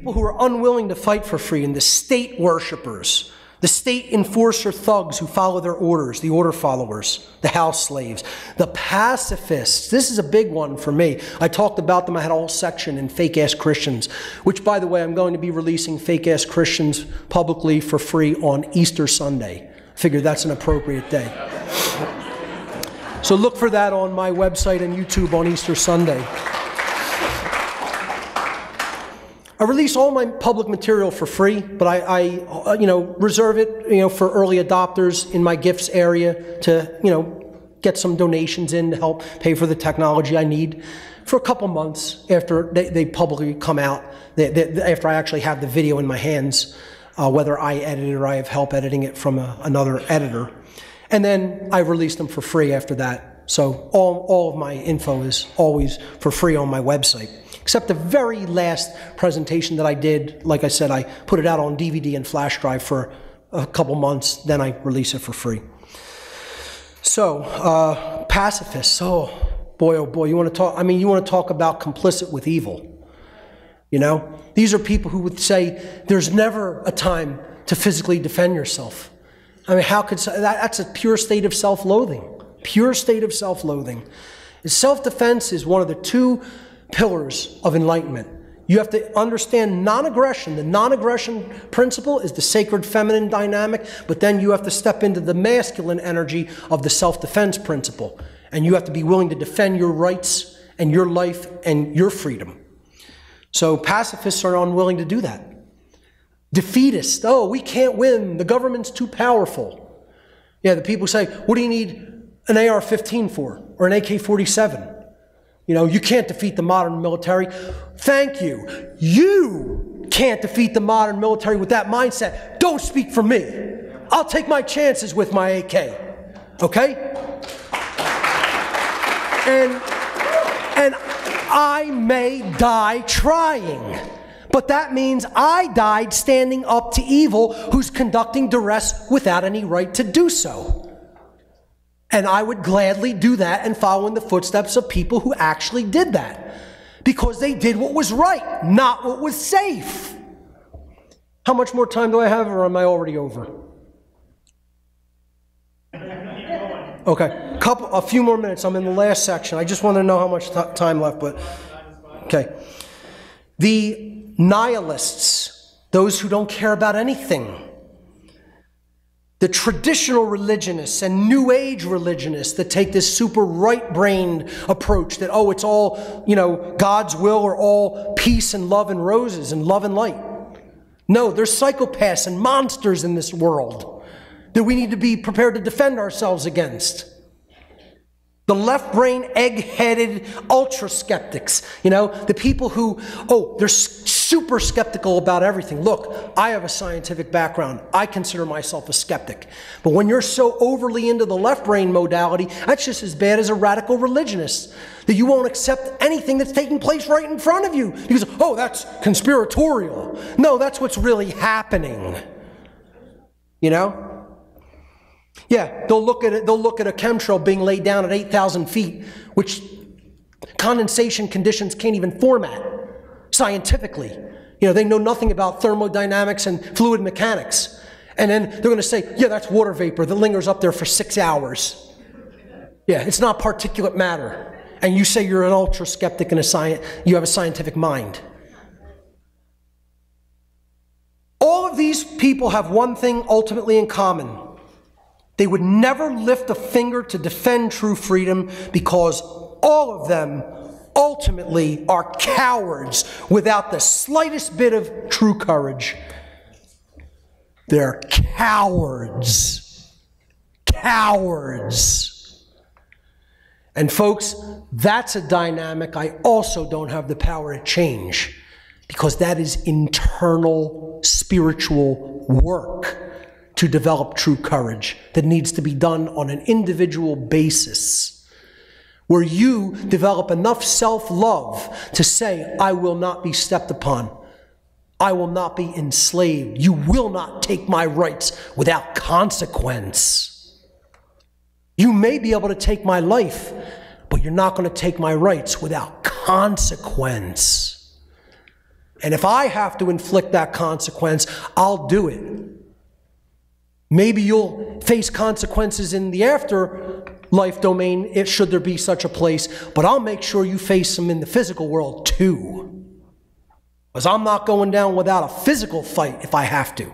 people who are unwilling to fight for freedom, the state worshipers, the state enforcer thugs who follow their orders, the order followers, the house slaves, the pacifists. This is a big one for me. I talked about them. I had a whole section in Fake-Ass Christians, which, by the way, I'm going to be releasing Fake-Ass Christians publicly for free on Easter Sunday. I figured that's an appropriate day. So look for that on my website and YouTube on Easter Sunday. I release all my public material for free, but I reserve it, for early adopters in my gifts area to, get some donations in to help pay for the technology I need for a couple months after they publicly come out, after I actually have the video in my hands, whether I edit it or I have help editing it from another editor. And then I release them for free after that. So all of my info is always for free on my website. Except the very last presentation that I did, like I said, I put it out on DVD and flash drive for a couple months, then I release it for free. So, pacifists, oh boy, you want to talk about complicit with evil. These are people who would say there's never a time to physically defend yourself. How could that's a pure state of self-loathing. Pure state of self-loathing. Self-defense is one of the two pillars of enlightenment. You have to understand non-aggression. The non-aggression principle is the sacred feminine dynamic, but then you have to step into the masculine energy of the self-defense principle. And you have to be willing to defend your rights and your life and your freedom. So pacifists are unwilling to do that. Defeatists, oh, we can't win. The government's too powerful. Yeah, the people say, what do you need an AR-15 for? Or an AK-47? You can't defeat the modern military. Thank you. You can't defeat the modern military with that mindset. Don't speak for me. I'll take my chances with my AK. Okay? And I may die trying. But that means I died standing up to evil who's conducting duress without any right to do so. And I would gladly do that and follow in the footsteps of people who actually did that. Because they did what was right, not what was safe. How much more time do I have, or am I already over? Okay, a few more minutes. I'm in the last section. I just want to know how much time left, but okay. The nihilists, those who don't care about anything. The traditional religionists and New Age religionists that take this super right-brained approach that, oh, it's all, God's will or all peace and love and roses and love and light. No, there's psychopaths and monsters in this world that we need to be prepared to defend ourselves against. The left-brain, egg-headed ultra-skeptics, the people who, they're super skeptical about everything. Look, I have a scientific background. I consider myself a skeptic. But when you're so overly into the left-brain modality, that's just as bad as a radical religionist, that you won't accept anything that's taking place right in front of you. Because, that's conspiratorial. No, that's what's really happening. Yeah, they'll look at a chemtrail being laid down at 8,000 feet, which condensation conditions can't even format scientifically. They know nothing about thermodynamics and fluid mechanics. And then they're going to say, yeah, that's water vapor that lingers up there for 6 hours. Yeah, it's not particulate matter. And you say you're an ultra skeptic and you have a scientific mind. All of these people have one thing ultimately in common. They would never lift a finger to defend true freedom because all of them ultimately are cowards without the slightest bit of true courage. They're cowards. Cowards. And folks, that's a dynamic I also don't have the power to change because that is internal spiritual work to develop true courage that needs to be done on an individual basis, where you develop enough self-love to say, I will not be stepped upon. I will not be enslaved. You will not take my rights without consequence. You may be able to take my life, but you're not going to take my rights without consequence. And if I have to inflict that consequence, I'll do it. Maybe you'll face consequences in the afterlife domain, should there be such a place, but I'll make sure you face them in the physical world too. Because I'm not going down without a physical fight if I have to.